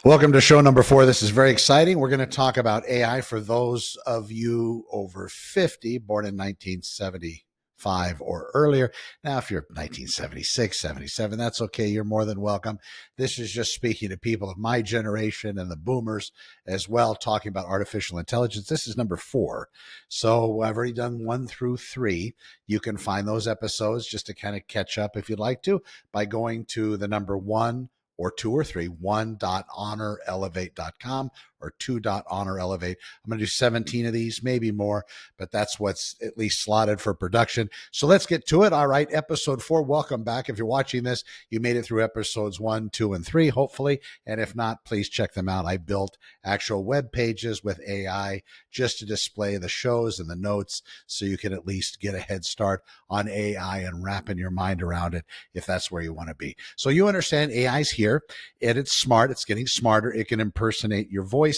Welcome to show number 4. This is very exciting. We're going to talk about AI for those of you over 50, born in 1975 or earlier. Now, if you're 1976, 77, that's okay. You're more than welcome. This is just speaking to people of my generation and the boomers as well, talking about artificial intelligence. This is number 4. So I've already done 1 through 3. You can find those episodes just to kind of catch up if you'd like to by going to the number 1 or 2 or 3, 1.honorelevate.com or 2.honorelevate. I'm going to do 17 of these, maybe more, but that's what's at least slotted for production. So let's get to it. All right, episode 4. Welcome back. If you're watching this, you made it through episodes 1, 2, and 3, hopefully. And if not, please check them out. I built actual web pages with AI just to display the shows and the notes so you can at least get a head start on AI and wrapping your mind around it if that's where you want to be. So you understand AI's here, and it's smart. It's getting smarter. It can impersonate your voice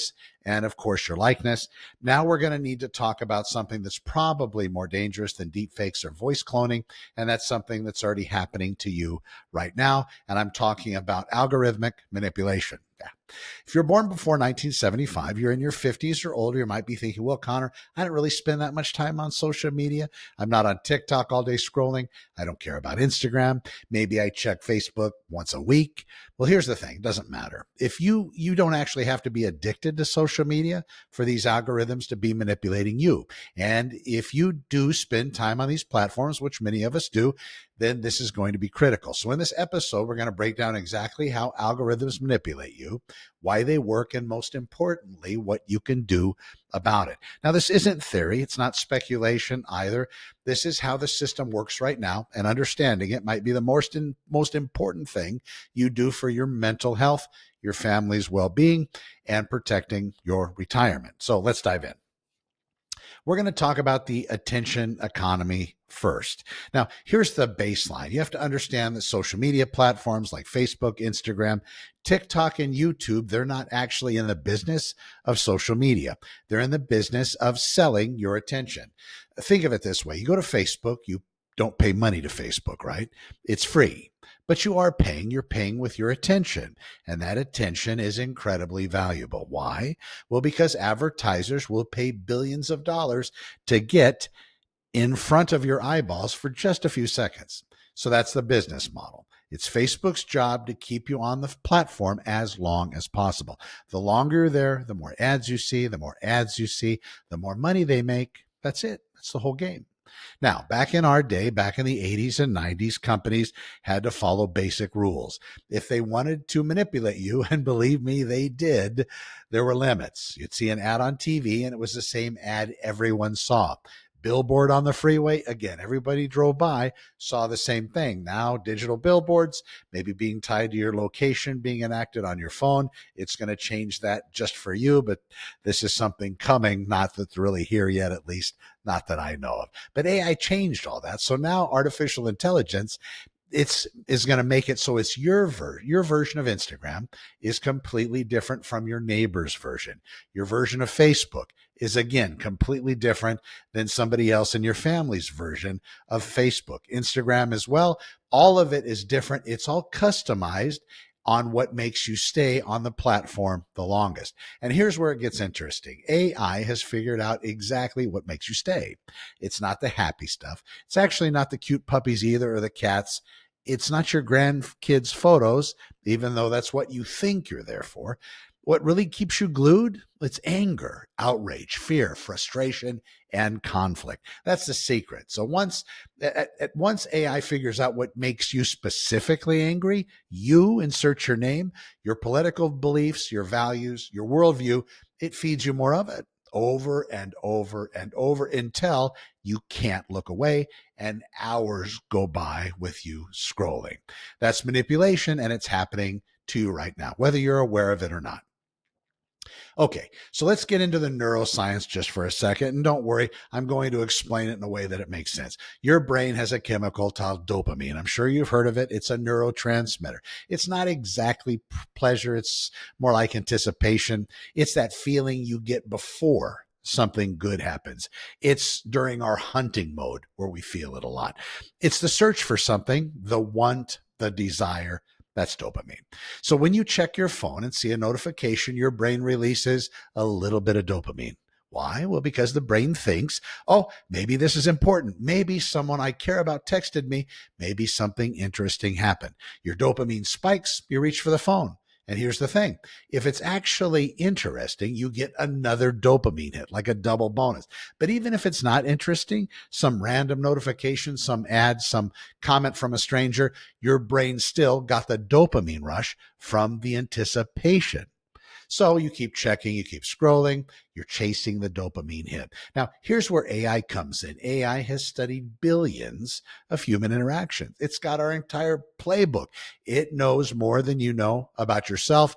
and, of course, your likeness. Now we're going to need to talk about something that's probably more dangerous than deepfakes or voice cloning, and that's something that's already happening to you right now, and I'm talking about algorithmic manipulation. Yeah. If you're born before 1975, you're in your 50s or older, you might be thinking, well, Connor, I don't really spend that much time on social media. I'm not on TikTok all day scrolling. I don't care about Instagram. Maybe I check Facebook once a week. Well, here's the thing. It doesn't matter. If you don't actually have to be addicted to social media for these algorithms to be manipulating you. And if you do spend time on these platforms, which many of us do, then this is going to be critical. So in this episode, we're going to break down exactly how algorithms manipulate you, why they work, and most importantly, what you can do about it. Now, this isn't theory. It's not speculation either. This is how the system works right now, and understanding it might be the most important thing you do for your mental health, your family's well-being, and protecting your retirement. So let's dive in. We're going to talk about the attention economy first. Now, here's the baseline. You have to understand that social media platforms like Facebook, Instagram, TikTok, and YouTube, they're not actually in the business of social media. They're in the business of selling your attention. Think of it this way. You go to Facebook, you don't pay money to Facebook, right? It's free. But you are paying. You're paying with your attention. And that attention is incredibly valuable. Why? Well, because advertisers will pay billions of dollars to get in front of your eyeballs for just a few seconds. So that's the business model. It's Facebook's job to keep you on the platform as long as possible. The longer you're there, the more ads you see, the more money they make. That's it. That's the whole game. Now, back in our day, back in the 80s and 90s, companies had to follow basic rules. If they wanted to manipulate you, and believe me, they did, there were limits. You'd see an ad on TV, and it was the same ad everyone saw. Billboard on the freeway, again, everybody drove by, saw the same thing. Now, digital billboards, maybe being tied to your location, being enacted on your phone. It's going to change that just for you, but this is something coming, not that's really here yet, at least not that I know of. But AI changed all that. So now artificial intelligence is going to make it so it's your version of Instagram is completely different from your neighbor's version. Your version of Facebook is, again, completely different than somebody else in your family's version of Facebook. Instagram as well. All of it is different. It's all customized on what makes you stay on the platform the longest. And here's where it gets interesting. AI has figured out exactly what makes you stay. It's not the happy stuff. It's actually not the cute puppies either, or the cats. It's not your grandkids' photos, even though that's what you think you're there for. What really keeps you glued? It's anger, outrage, fear, frustration, and conflict. That's the secret. So once AI figures out what makes you specifically angry, you insert your name, your political beliefs, your values, your worldview, it feeds you more of it over and over and over until you can't look away and hours go by with you scrolling. That's manipulation, and it's happening to you right now, whether you're aware of it or not. Okay, so let's get into the neuroscience just for a second. And don't worry, I'm going to explain it in a way that it makes sense. Your brain has a chemical called dopamine. I'm sure you've heard of it. It's a neurotransmitter. It's not exactly pleasure. It's more like anticipation. It's that feeling you get before something good happens. It's during our hunting mode where we feel it a lot. It's the search for something, the want, the desire, That's dopamine. So when you check your phone and see a notification, your brain releases a little bit of dopamine. Why? Well, because the brain thinks, oh, maybe this is important. Maybe someone I care about texted me. Maybe something interesting happened. Your dopamine spikes, you reach for the phone. And here's the thing. If it's actually interesting, you get another dopamine hit, like a double bonus. But even if it's not interesting, some random notification, some ad, some comment from a stranger, your brain still got the dopamine rush from the anticipation. So you keep checking, you keep scrolling, you're chasing the dopamine hit. Now, here's where AI comes in. AI has studied billions of human interactions. It's got our entire playbook. It knows more than you know about yourself,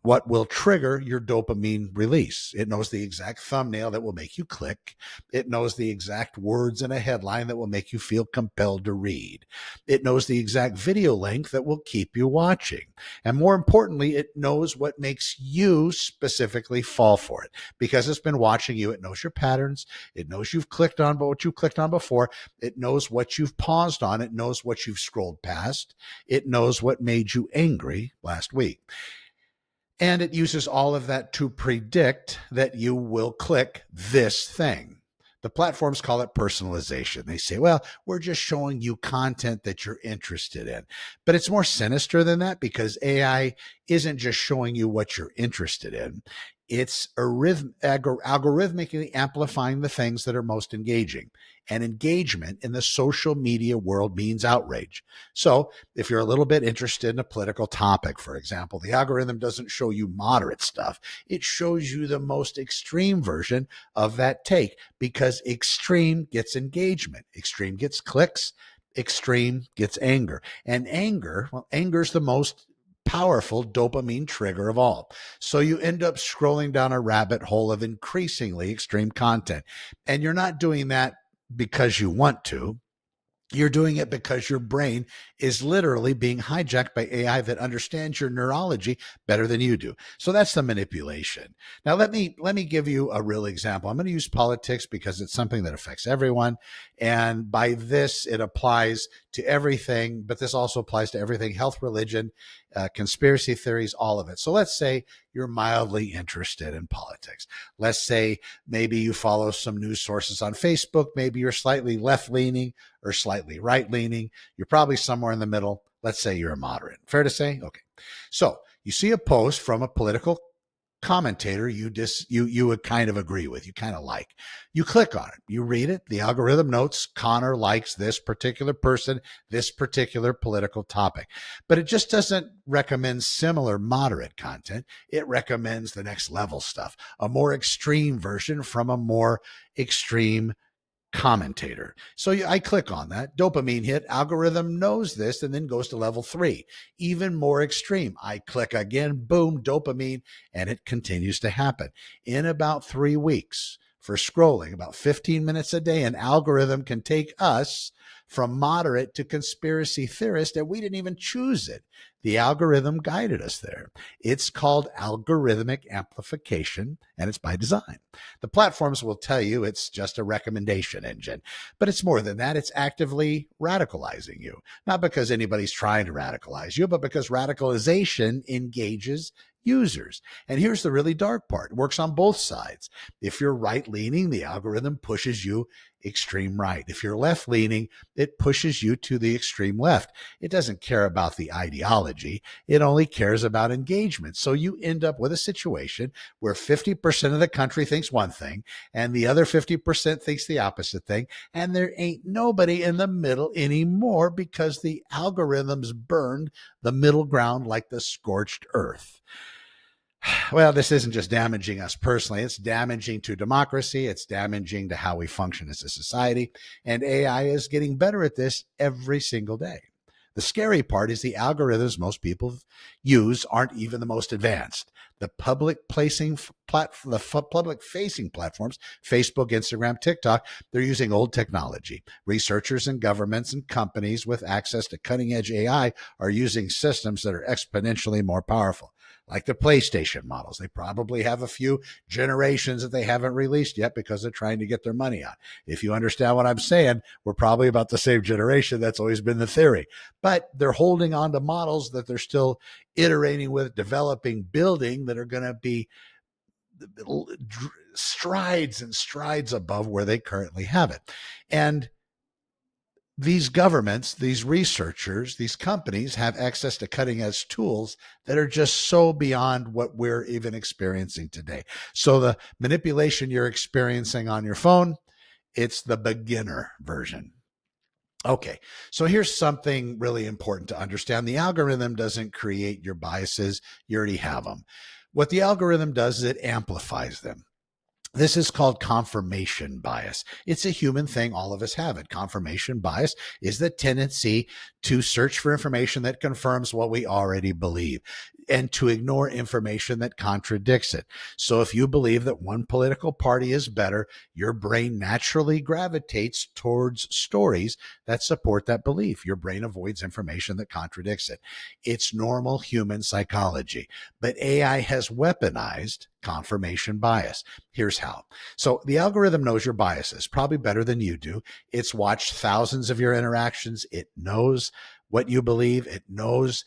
what will trigger your dopamine release. It knows the exact thumbnail that will make you click. It knows the exact words in a headline that will make you feel compelled to read. It knows the exact video length that will keep you watching. And more importantly, it knows what makes you specifically fall for it. Because it's been watching you, it knows your patterns. It knows you've clicked on what you clicked on before. It knows what you've paused on. It knows what you've scrolled past. It knows what made you angry last week. And it uses all of that to predict that you will click this thing. The platforms call it personalization. They say, well, we're just showing you content that you're interested in. But it's more sinister than that, because AI isn't just showing you what you're interested in. It's algorithmically amplifying the things that are most engaging. And engagement in the social media world means outrage. So if you're a little bit interested in a political topic, for example, the algorithm doesn't show you moderate stuff. It shows you the most extreme version of that take, because extreme gets engagement. Extreme gets clicks. Extreme gets anger. And anger is the most powerful dopamine trigger of all. So you end up scrolling down a rabbit hole of increasingly extreme content. And you're not doing that because you want to. You're doing it because your brain is literally being hijacked by AI that understands your neurology better than you do. So that's the manipulation. Now, let me give you a real example. I'm going to use politics because it's something that affects everyone. And by this, it applies to everything, but this also applies to everything: health, religion, conspiracy theories, all of it. So let's say you're mildly interested in politics. Let's say maybe you follow some news sources on Facebook. Maybe you're slightly left-leaning or slightly right-leaning. You're probably somewhere in the middle. Let's say you're a moderate. Fair to say? Okay. So you see a post from a political commentator you would kind of agree with, you kind of like. You click on it, you read it. The algorithm notes Connor likes this particular person, this particular political topic. But it just doesn't recommend similar moderate content. It recommends the next level stuff, a more extreme version from a more extreme commentator. So I click on that, dopamine hit, algorithm knows this, and then goes to level 3, even more extreme. I click again, boom, dopamine, and it continues to happen. In about 3 weeks, for scrolling about 15 minutes a day, an algorithm can take us from moderate to conspiracy theorist, and we didn't even choose it. The algorithm guided us there. It's called algorithmic amplification, and it's by design. The platforms will tell you it's just a recommendation engine, but it's more than that. It's actively radicalizing you, not because anybody's trying to radicalize you, but because radicalization engages users. And here's the really dark part. It works on both sides. If you're right-leaning, the algorithm pushes you extreme right. If you're left-leaning, it pushes you to the extreme left. It doesn't care about the ideology. It only cares about engagement. So you end up with a situation where 50% of the country thinks one thing and the other 50% thinks the opposite thing. And there ain't nobody in the middle anymore, because the algorithms burned the middle ground like the scorched earth. Well, this isn't just damaging us personally. It's damaging to democracy. It's damaging to how we function as a society. And AI is getting better at this every single day. The scary part is the algorithms most people use aren't even the most advanced. The public-facing platforms, Facebook, Instagram, TikTok, they're using old technology. Researchers and governments and companies with access to cutting-edge AI are using systems that are exponentially more powerful. like the PlayStation models. They probably have a few generations that they haven't released yet because they're trying to get their money out. If you understand what I'm saying, we're probably about the same generation. That's always been the theory. But they're holding on to models that they're still iterating with, developing, building, that are going to be strides and strides above where they currently have it. And these governments, these researchers, these companies have access to cutting edge tools that are just so beyond what we're even experiencing today. So the manipulation you're experiencing on your phone, it's the beginner version. Okay, so here's something really important to understand. The algorithm doesn't create your biases. You already have them. What the algorithm does is it amplifies them. This is called confirmation bias. It's a human thing. All of us have it. Confirmation bias is the tendency to search for information that confirms what we already believe and to ignore information that contradicts it. So if you believe that one political party is better, your brain naturally gravitates towards stories that support that belief. Your brain avoids information that contradicts it. It's normal human psychology. But AI has weaponized confirmation bias. Here's how. So the algorithm knows your biases probably better than you do. It's watched thousands of your interactions. It knows what you believe. It knows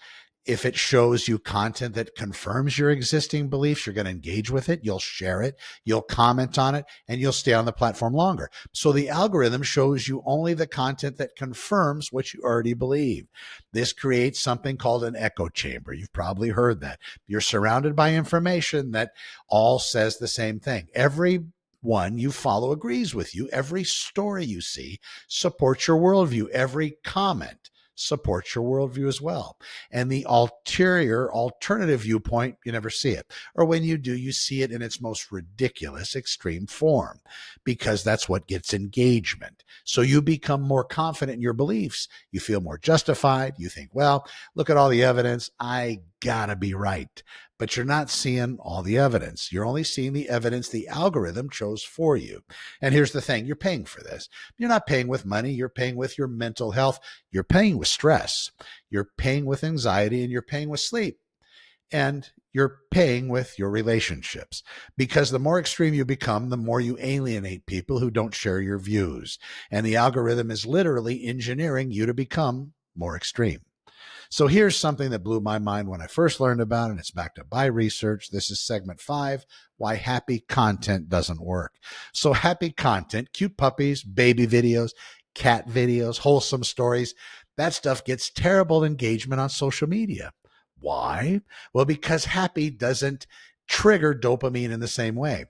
if it shows you content that confirms your existing beliefs, you're going to engage with it, you'll share it, you'll comment on it, and you'll stay on the platform longer. So the algorithm shows you only the content that confirms what you already believe. This creates something called an echo chamber. You've probably heard that. You're surrounded by information that all says the same thing. Every one you follow agrees with you. Every story you see supports your worldview. Every comment supports your worldview as well. And the alternative viewpoint, you never see it. Or when you do, you see it in its most ridiculous extreme form, because that's what gets engagement. So you become more confident in your beliefs. You feel more justified. You think, well, look at all the evidence. I gotta be right. But you're not seeing all the evidence. You're only seeing the evidence the algorithm chose for you. And here's the thing, you're paying for this. You're not paying with money. You're paying with your mental health. You're paying with stress. You're paying with anxiety, and you're paying with sleep. And you're paying with your relationships, because the more extreme you become, the more you alienate people who don't share your views. And the algorithm is literally engineering you to become more extreme. So here's something that blew my mind when I first learned about it, and it's backed up by research. This is segment 5, why happy content doesn't work. So happy content, cute puppies, baby videos, cat videos, wholesome stories, that stuff gets terrible engagement on social media. Why? Well, because happy doesn't trigger dopamine in the same way.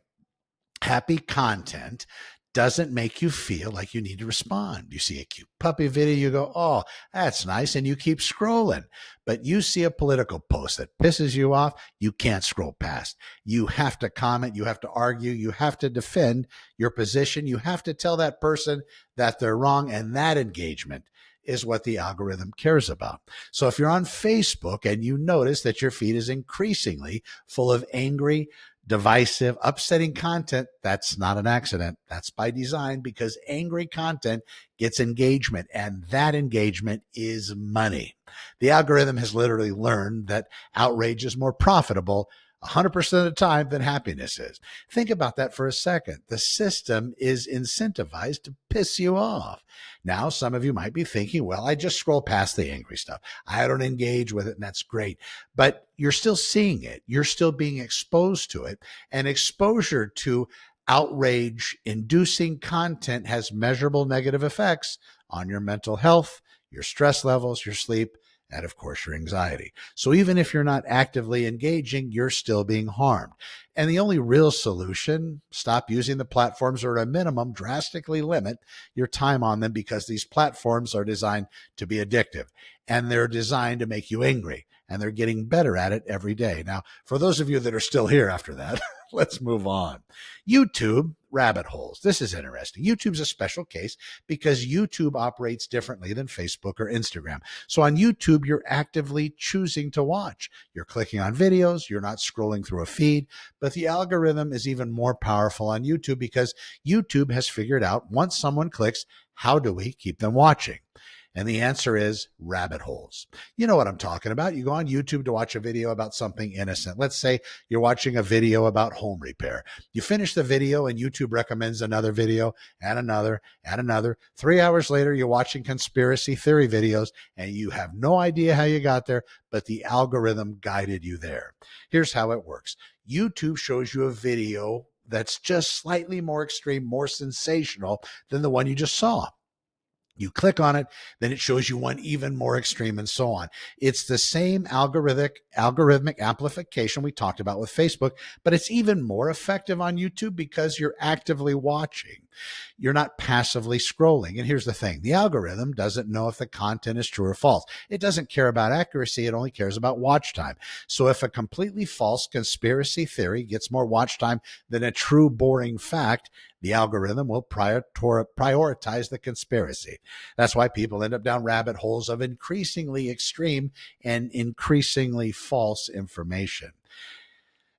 Happy content doesn't make you feel like you need to respond. You see a cute puppy video, you go, oh, that's nice, and you keep scrolling. But you see a political post that pisses you off, you can't scroll past. You have to comment, you have to argue, you have to defend your position, you have to tell that person that they're wrong, and that engagement is what the algorithm cares about. So if you're on Facebook and you notice that your feed is increasingly full of angry, divisive, upsetting content, that's not an accident. That's by design, because angry content gets engagement, and that engagement is money. The algorithm has literally learned that outrage is more profitable 100% of the time than happiness is. Think about that for a second. The system is incentivized to piss you off. Now, some of you might be thinking, well, I just scroll past the angry stuff. I don't engage with it, and that's great. But you're still seeing it. You're still being exposed to it. And exposure to outrage-inducing content has measurable negative effects on your mental health, your stress levels, your sleep, and of course, your anxiety. So even if you're not actively engaging, you're still being harmed. And the only real solution, stop using the platforms, or at a minimum, drastically limit your time on them, because these platforms are designed to be addictive, and they're designed to make you angry, and they're getting better at it every day. Now, for those of you that are still here after that, let's move on. YouTube rabbit holes. This is interesting. YouTube's a special case because YouTube operates differently than Facebook or Instagram. So on YouTube, you're actively choosing to watch. You're clicking on videos. You're not scrolling through a feed. But the algorithm is even more powerful on YouTube, because YouTube has figured out, once someone clicks, how do we keep them watching? And the answer is rabbit holes. You know what I'm talking about. You go on YouTube to watch a video about something innocent. Let's say you're watching a video about home repair. You finish the video and YouTube recommends another video and another and another. 3 hours later, you're watching conspiracy theory videos and you have no idea how you got there, but the algorithm guided you there. Here's how it works. YouTube shows you a video that's just slightly more extreme, more sensational than the one you just saw. You click on it, then it shows you one even more extreme and so on. It's the same algorithmic amplification we talked about with Facebook, but it's even more effective on YouTube because you're actively watching. You're not passively scrolling. And here's the thing. The algorithm doesn't know if the content is true or false. It doesn't care about accuracy. It only cares about watch time. So if a completely false conspiracy theory gets more watch time than a true boring fact, the algorithm will prioritize the conspiracy. That's why people end up down rabbit holes of increasingly extreme and increasingly false information.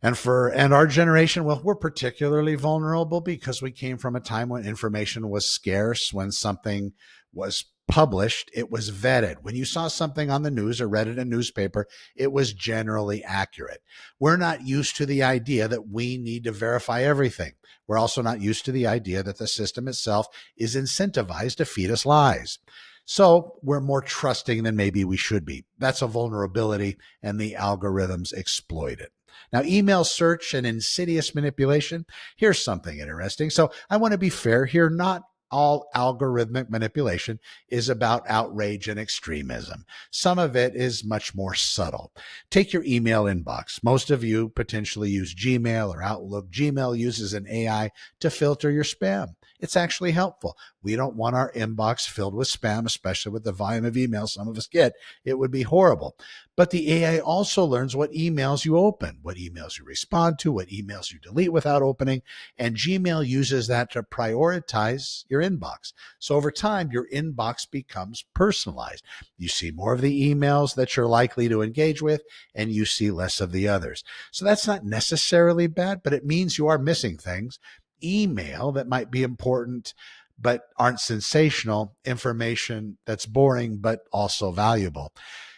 And our generation, well, we're particularly vulnerable because we came from a time when information was scarce. When something was published, it was vetted. When you saw something on the news or read it in a newspaper, it was generally accurate. We're not used to the idea that we need to verify everything. We're also not used to the idea that the system itself is incentivized to feed us lies. So we're more trusting than maybe we should be. That's a vulnerability, and the algorithms exploit it. Now, email search and insidious manipulation. Here's something interesting. So I want to be fair here. Not all algorithmic manipulation is about outrage and extremism. Some of it is much more subtle. Take your email inbox. Most of you potentially use Gmail or Outlook. Gmail uses an AI to filter your spam. It's actually helpful. We don't want our inbox filled with spam, especially with the volume of emails some of us get. It would be horrible. But the AI also learns what emails you open, what emails you respond to, what emails you delete without opening, and Gmail uses that to prioritize your inbox. So over time, your inbox becomes personalized. You see more of the emails that you're likely to engage with, and you see less of the others. So that's not necessarily bad, but it means you are missing things. Email that might be important but aren't sensational, information that's boring but also valuable.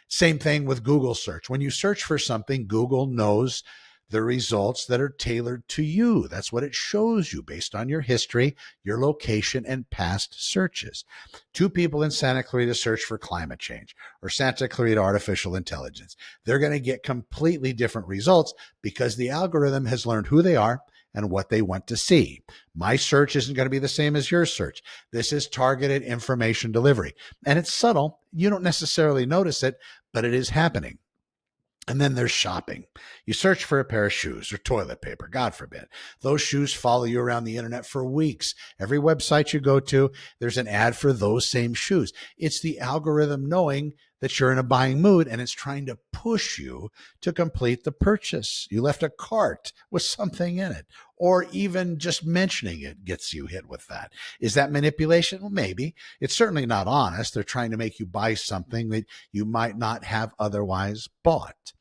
Same thing with Google search. When you search for something, Google knows the results that are tailored to you. That's what it shows you based on your history, your location, and past searches. 2 people in Santa Clarita search for climate change or Santa Clarita artificial intelligence. They're going to get completely different results because the algorithm has learned who they are and what they want to see. My search isn't going to be the same as your search. This is targeted information delivery. And it's subtle. You don't necessarily notice it, but it is happening. And then there's shopping. You search for a pair of shoes or toilet paper, God forbid. Those shoes follow you around the internet for weeks. Every website you go to, there's an ad for those same shoes. It's the algorithm knowing that you're in a buying mood and it's trying to push you to complete the purchase. You left a cart with something in it, or even just mentioning it gets you hit with that. Is that manipulation? Well, maybe. It's certainly not honest. They're trying to make you buy something that you might not have otherwise bought.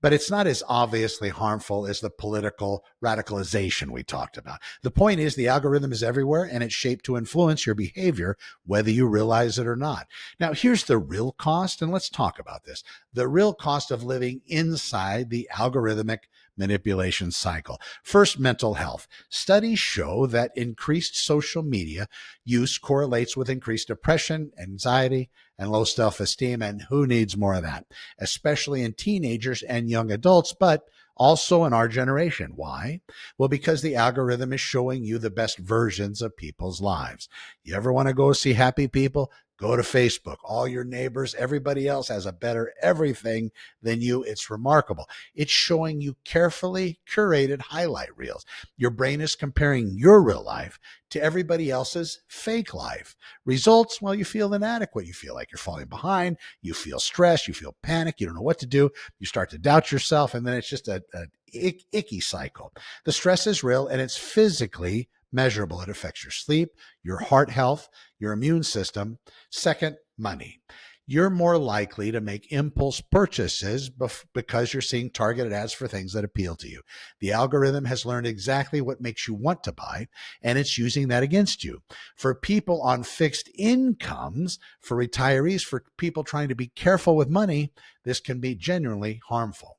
But it's not as obviously harmful as the political radicalization we talked about. The point is the algorithm is everywhere and it's shaped to influence your behavior, whether you realize it or not. Now, here's the real cost, and let's talk about this. The real cost of living inside the algorithmic manipulation cycle. First, mental health. Studies show that increased social media use correlates with increased depression, anxiety, and low self-esteem. And who needs more of that? Especially in teenagers and young adults, but also in our generation. Why? Well, because the algorithm is showing you the best versions of people's lives. You ever want to go see happy people? Go to Facebook. All your neighbors, everybody else has a better everything than you. It's remarkable. It's showing you carefully curated highlight reels. Your brain is comparing your real life to everybody else's fake life. Results, well, you feel inadequate. You feel like you're falling behind. You feel stressed. You feel panic. You don't know what to do. You start to doubt yourself. And then it's just an icky cycle. The stress is real and it's physically measurable. It affects your sleep, your heart health, your immune system. Second, money. you're more likely to make impulse purchases because you're seeing targeted ads for things that appeal to you. The algorithm has learned exactly what makes you want to buy, and it's using that against you. For people on fixed incomes, for retirees, for people trying to be careful with money, this can be genuinely harmful.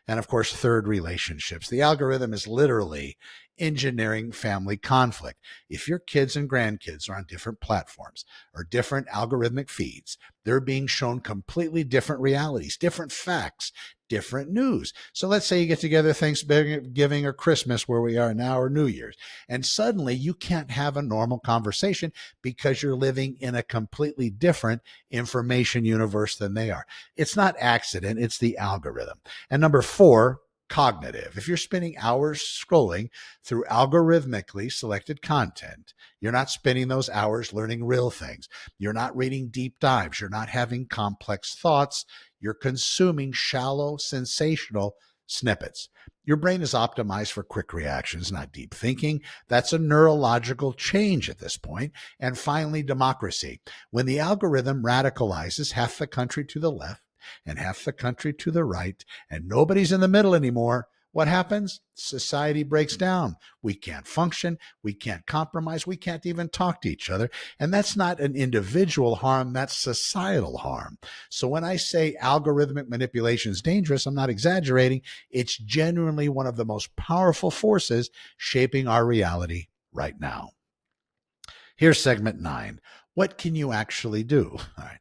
And of course, third, relationships. The algorithm is literally engineering family conflict. If your kids and grandkids are on different platforms or different algorithmic feeds, they're being shown completely different realities, different facts, different news. So let's say you get together Thanksgiving or Christmas, where we are now, or New Year's, and suddenly you can't have a normal conversation because you're living in a completely different information universe than they are. It's not accident, it's the algorithm. And number 4, cognitive. If you're spending hours scrolling through algorithmically selected content, you're not spending those hours learning real things. You're not reading deep dives. You're not having complex thoughts. You're consuming shallow, sensational snippets. Your brain is optimized for quick reactions, not deep thinking. That's a neurological change at this point. And finally, democracy. When the algorithm radicalizes half the country to the left and half the country to the right, and nobody's in the middle anymore, what happens? Society breaks down. We can't function. We can't compromise. We can't even talk to each other. And that's not an individual harm. That's societal harm. So when I say algorithmic manipulation is dangerous, I'm not exaggerating. It's genuinely one of the most powerful forces shaping our reality right now. Here's segment 9. What can you actually do? All right.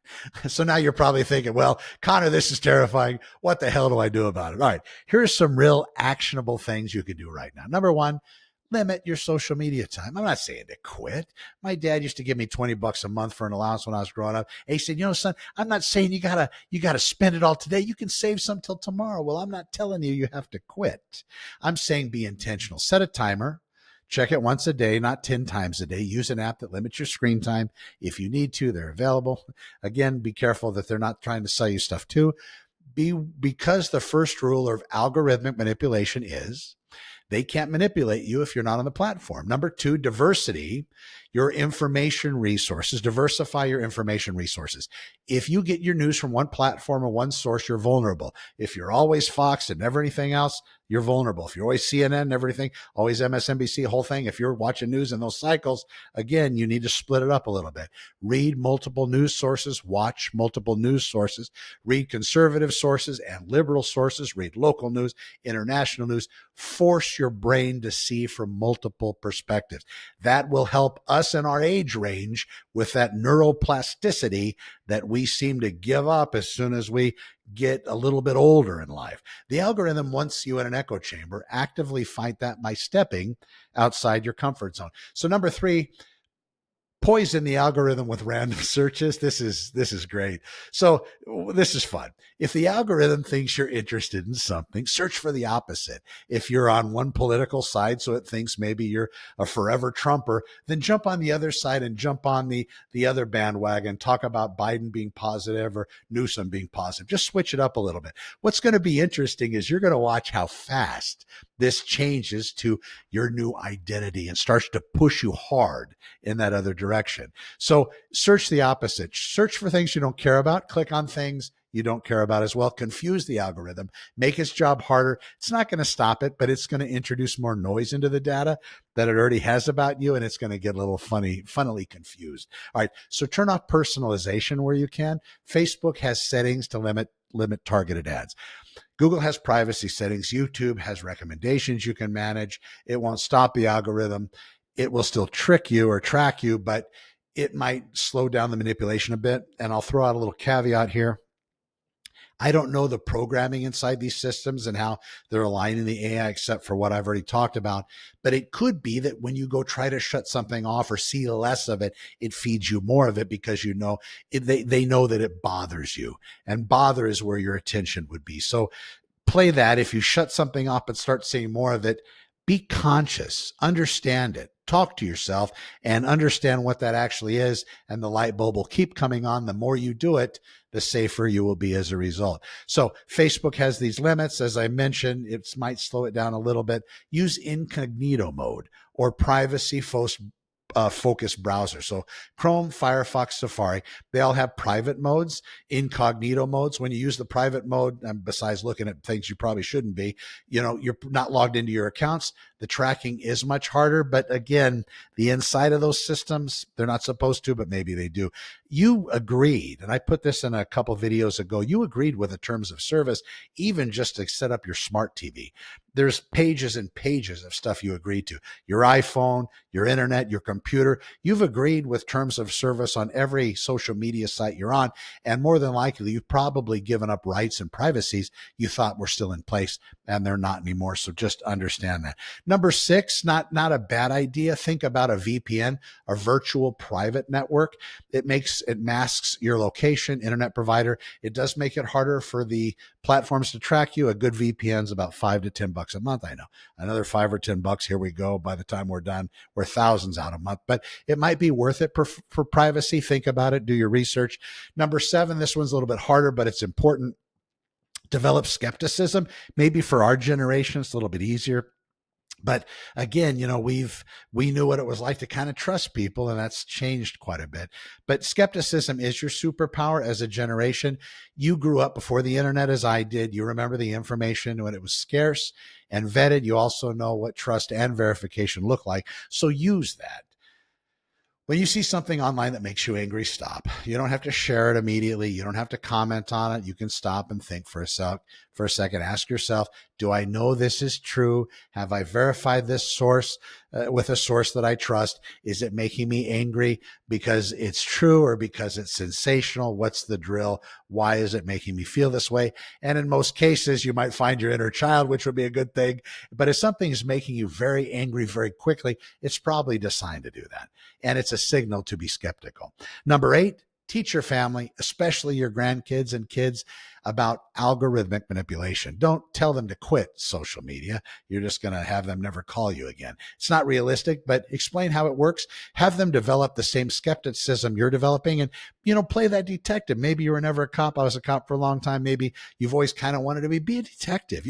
So now you're probably thinking, well, Connor, this is terrifying. What the hell do I do about it? All right. Here's some real actionable things you can do right now. Number 1, limit your social media time. I'm not saying to quit. My dad used to give me $20 a month for an allowance when I was growing up. And he said, son, I'm not saying you gotta spend it all today. You can save some till tomorrow. Well, I'm not telling you have to quit. I'm saying be intentional. Set a timer. Check it once a day, not 10 times a day. Use an app that limits your screen time. If you need to, they're available. Again, be careful that they're not trying to sell you stuff too. Because the first rule of algorithmic manipulation is they can't manipulate you if you're not on the platform. Number 2, diversity. Your information resources. Diversify your information resources. If you get your news from one platform or one source, you're vulnerable. If you're always Fox and never anything else, you're vulnerable. If you're always CNN and everything, always MSNBC, whole thing, if you're watching news in those cycles, again, you need to split it up a little bit. Read multiple news sources, watch multiple news sources, read conservative sources and liberal sources, read local news, international news. Force your brain to see from multiple perspectives. That will help us in our age range with that neuroplasticity that we seem to give up as soon as we get a little bit older in life. The algorithm wants you in an echo chamber. Actively fight that by stepping outside your comfort zone. So number 3, poison the algorithm with random searches. This is great. So this is fun. If the algorithm thinks you're interested in something, search for the opposite. If you're on one political side, so it thinks maybe you're a forever Trumper, then jump on the other side and jump on the other bandwagon. Talk about Biden being positive or Newsom being positive. Just switch it up a little bit. What's going to be interesting is you're going to watch how fast this changes to your new identity and starts to push you hard in that other direction. So search the opposite. Search for things you don't care about. Click on things you don't care about as well. Confuse the algorithm. Make its job harder. It's not going to stop it, but it's going to introduce more noise into the data that it already has about you, and it's going to get a little funnily confused. All right, so turn off personalization where you can. Facebook has settings to limit targeted ads. Google has privacy settings. YouTube has recommendations you can manage. It won't stop the algorithm. It will still trick you or track you, but it might slow down the manipulation a bit. And I'll throw out a little caveat here. I don't know the programming inside these systems and how they're aligning the AI except for what I've already talked about. But it could be that when you go try to shut something off or see less of it, it feeds you more of it because you know they know that it bothers you. And bother is where your attention would be. So play that. If you shut something off but start seeing more of it, be conscious, understand it, talk to yourself and understand what that actually is. And the light bulb will keep coming on. The more you do it, the safer you will be as a result. So Facebook has these limits. As I mentioned, it might slow it down a little bit. Use incognito mode or privacy focused browser. So Chrome, Firefox, Safari, they all have private modes, incognito modes. When you use the private mode, besides looking at things you probably shouldn't be, you're not logged into your accounts. The tracking is much harder, but again, the inside of those systems, they're not supposed to, but maybe they do. You agreed, and I put this in a couple videos ago, you agreed with the terms of service, even just to set up your smart TV. There's pages and pages of stuff you agreed to. Your iPhone, your internet, your computer. You've agreed with terms of service on every social media site you're on. And more than likely, you've probably given up rights and privacies you thought were still in place, and they're not anymore. So just understand that. Number 6, not a bad idea. Think about a VPN, a virtual private network. It masks your location, internet provider. It does make it harder for the platforms to track you. A good VPN is about $5 to $10 a month. I know another $5 or $10. Here we go. By the time we're done, we're thousands out a month, but it might be worth it for privacy. Think about it. Do your research. Number 7, this one's a little bit harder, but it's important. Develop skepticism. Maybe for our generation, it's a little bit easier. But again, we knew what it was like to kind of trust people, and that's changed quite a bit. But skepticism is your superpower as a generation. You grew up before the internet as I did. You remember the information when it was scarce and vetted. You also know what trust and verification look like. So use that. When you see something online that makes you angry, stop. You don't have to share it immediately. You don't have to comment on it. You can stop and think for a second. Ask yourself, do I know this is true? Have I verified this source with a source that I trust? Is it making me angry because it's true or because it's sensational? What's the drill? Why is it making me feel this way? And in most cases, you might find your inner child, which would be a good thing. But if something is making you very angry very quickly, it's probably designed to do that. And it's a signal to be skeptical. Number 8, teach your family, especially your grandkids and kids, about algorithmic manipulation. Don't tell them to quit social media. You're just going to have them never call you again. It's not realistic, but explain how it works. Have them develop the same skepticism you're developing, and, play that detective. Maybe you were never a cop. I was a cop for a long time. Maybe you've always kind of wanted to be a detective.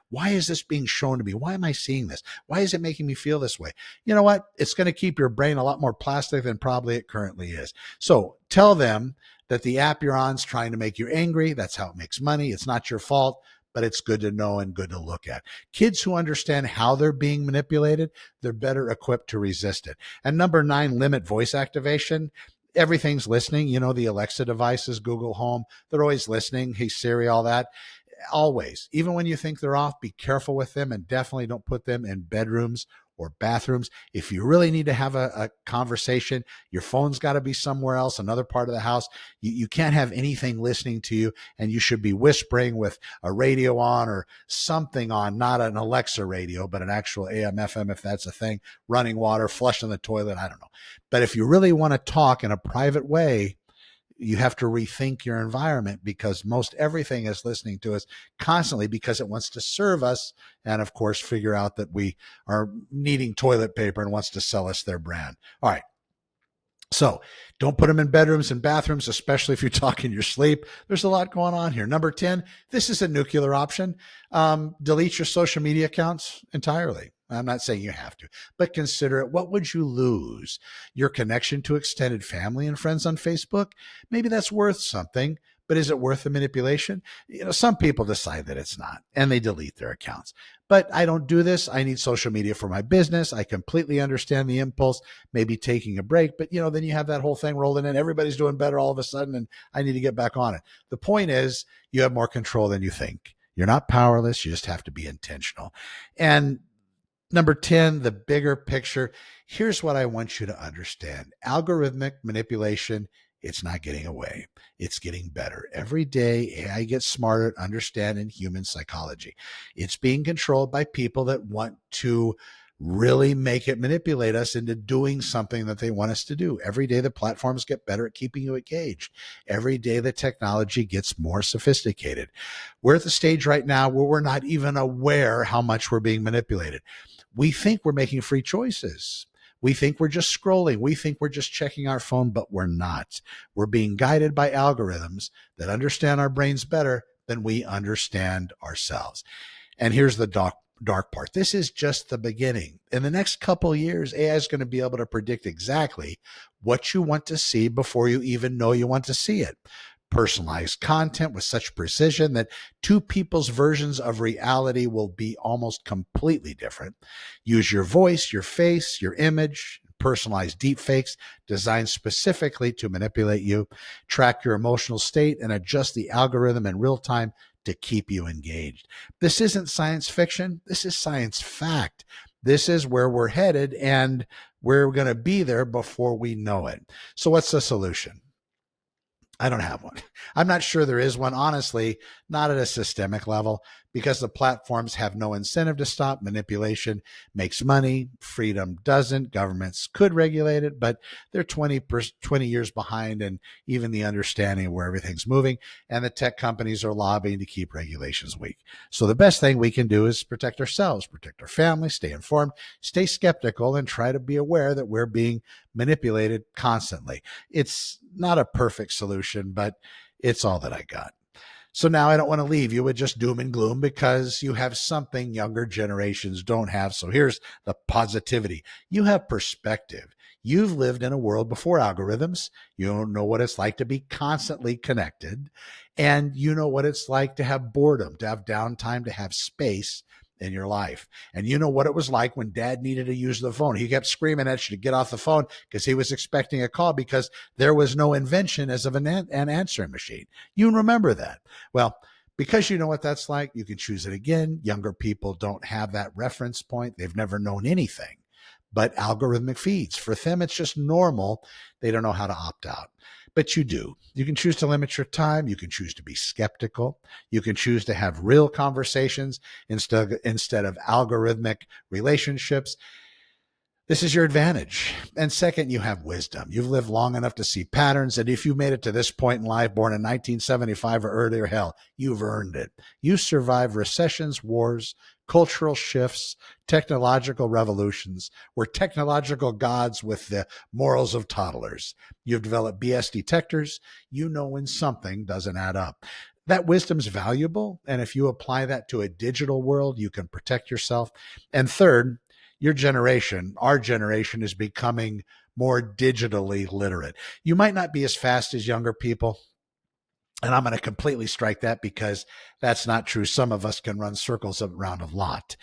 Why is this being shown to me? Why am I seeing this? Why is it making me feel this way? You know what? It's going to keep your brain a lot more plastic than probably it currently is. So tell them that the app you're on is trying to make you angry. That's how it makes money. It's not your fault, but it's good to know and good to look at. Kids who understand how they're being manipulated, they're better equipped to resist it. And number 9, limit voice activation. Everything's listening. The Alexa devices, Google Home, they're always listening. Hey, Siri, all that. Always. Even when you think they're off, be careful with them, and definitely don't put them in bedrooms or bathrooms. If you really need to have a conversation, your phone's got to be somewhere else, another part of the house. You can't have anything listening to you, and you should be whispering with a radio on or something on, not an Alexa radio, but an actual AM, FM, if that's a thing, running water, flushing the toilet, I don't know. But if you really want to talk in a private way, you have to rethink your environment, because most everything is listening to us constantly because it wants to serve us. And of course, figure out that we are needing toilet paper and wants to sell us their brand. All right. So don't put them in bedrooms and bathrooms, especially if you talk in your sleep. There's a lot going on here. Number 10, this is a nuclear option. Delete your social media accounts entirely. I'm not saying you have to, but consider it. What would you lose? Your connection to extended family and friends on Facebook? Maybe that's worth something, but is it worth the manipulation? Some people decide that it's not, and they delete their accounts. But I don't do this. I need social media for my business. I completely understand the impulse, maybe taking a break, but then you have that whole thing rolling in. Everybody's doing better all of a sudden, and I need to get back on it. The point is, you have more control than you think. You're not powerless. You just have to be intentional. And number 10, the bigger picture. Here's what I want you to understand. Algorithmic manipulation, it's not getting away. It's getting better. Every day, AI gets smarter at understanding human psychology. It's being controlled by people that want to really make it manipulate us into doing something that they want us to do. Every day, the platforms get better at keeping you engaged. Every day, the technology gets more sophisticated. We're at the stage right now where we're not even aware how much we're being manipulated. We think we're making free choices. We think we're just scrolling. We think we're just checking our phone, but we're not. We're being guided by algorithms that understand our brains better than we understand ourselves. And here's the dark part. This is just the beginning. In the next couple of years, AI is going to be able to predict exactly what you want to see before you even know you want to see it. Personalized content with such precision that two people's versions of reality will be almost completely different. Use your voice, your face, your image, personalized deepfakes designed specifically to manipulate you, track your emotional state, and adjust the algorithm in real time to keep you engaged. This isn't science fiction. This is science fact. This is where we're headed, and we're going to be there before we know it. So what's the solution? I don't have one. I'm not sure there is one, honestly, not at a systemic level, because the platforms have no incentive to stop. Manipulation makes money. Freedom doesn't. Governments could regulate it, but they're 20 years behind in even the understanding of where everything's moving. And the tech companies are lobbying to keep regulations weak. So the best thing we can do is protect ourselves, protect our families, stay informed, stay skeptical, and try to be aware that we're being manipulated constantly. It's not a perfect solution, but it's all that I got. So now I don't want to leave you with just doom and gloom, because you have something younger generations don't have. So here's the positivity. You have perspective. You've lived in a world before algorithms. You don't know what it's like to be constantly connected. And you know what it's like to have boredom, to have downtime, to have space in your life. And you know what it was like when dad needed to use the phone. He kept screaming at you to get off the phone because he was expecting a call, because there was no invention as of an answering machine. You remember that. Well, because you know what that's like, you can choose it again. Younger people don't have that reference point. They've never known anything but algorithmic feeds. For them, it's just normal. They don't know how to opt out. But you do. You can choose to limit your time. You can choose to be skeptical. You can choose to have real conversations instead of algorithmic relationships. This is your advantage. And second, you have wisdom. You've lived long enough to see patterns. And if you made it to this point in life, born in 1975 or earlier, hell, you've earned it. You survived recessions, wars, cultural shifts, technological revolutions. We're technological gods with the morals of toddlers. You've developed BS detectors. You know when something doesn't add up. That wisdom's valuable. And if you apply that to a digital world, you can protect yourself. And third, your generation, our generation, is becoming more digitally literate. You might not be as fast as younger people. And I'm going to completely strike that, because that's not true. Some of us can run circles around a lot.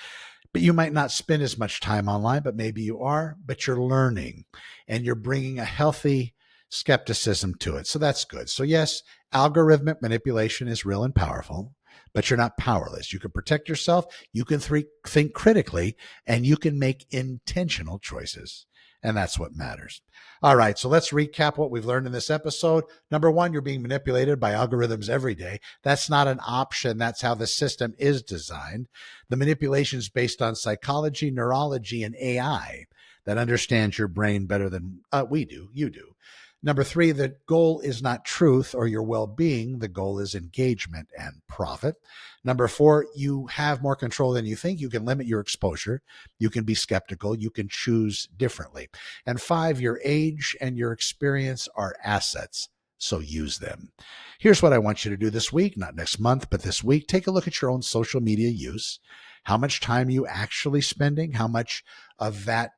But you might not spend as much time online, but maybe you are, but you're learning and you're bringing a healthy skepticism to it. So that's good. So yes, algorithmic manipulation is real and powerful, but you're not powerless. You can protect yourself. You can think critically, and you can make intentional choices. And that's what matters. All right, so let's recap what we've learned in this episode. Number one, you're being manipulated by algorithms every day. That's not an option. That's how the system is designed. The manipulation is based on psychology, neurology, and AI that understands your brain better than we do, you do. Number three, the goal is not truth or your well-being. The goal is engagement and profit. Number four, you have more control than you think. You can limit your exposure. You can be skeptical. You can choose differently. And five, your age and your experience are assets, so use them. Here's what I want you to do this week, not next month, but this week. Take a look at your own social media use. How much time are you actually spending? How much of that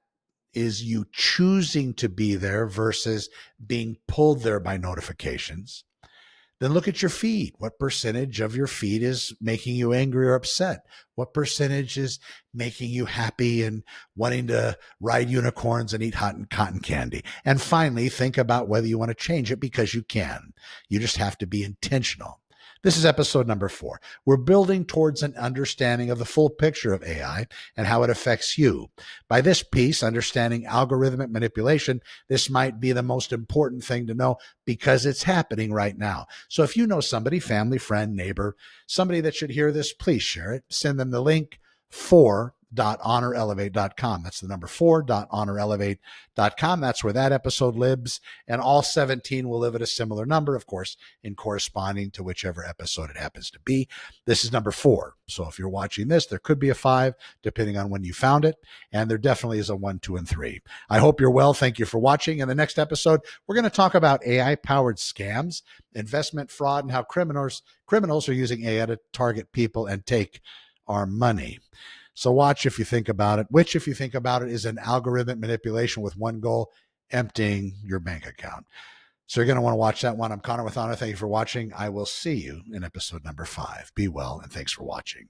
is you choosing to be there versus being pulled there by notifications? Then look at your feed. What percentage of your feed is making you angry or upset? What percentage is making you happy and wanting to ride unicorns and eat hot and cotton candy? And finally, think about whether you want to change it, because you can. You just have to be intentional. This is episode number 4. We're building towards an understanding of the full picture of AI and how it affects you. By this piece, understanding algorithmic manipulation, this might be the most important thing to know, because it's happening right now. So if you know somebody, family, friend, neighbor, somebody that should hear this, please share it. Send them the link 4.honorelevate.com. That's the number 4.honorelevate.com. That's where that episode lives. And all 17 will live at a similar number, of course, in corresponding to whichever episode it happens to be. This is number 4. So if you're watching this, there could be a 5, depending on when you found it. And there definitely is a 1, 2, and 3. I hope you're well. Thank you for watching. In the next episode, we're going to talk about AI-powered scams, investment fraud, and how criminals are using AI to target people and take our money. So watch if you think about it, which, if you think about it, is an algorithmic manipulation with one goal: emptying your bank account. So you're going to want to watch that one. I'm Connor with Honor. Thank you for watching. I will see you in episode number 5. Be well, and thanks for watching.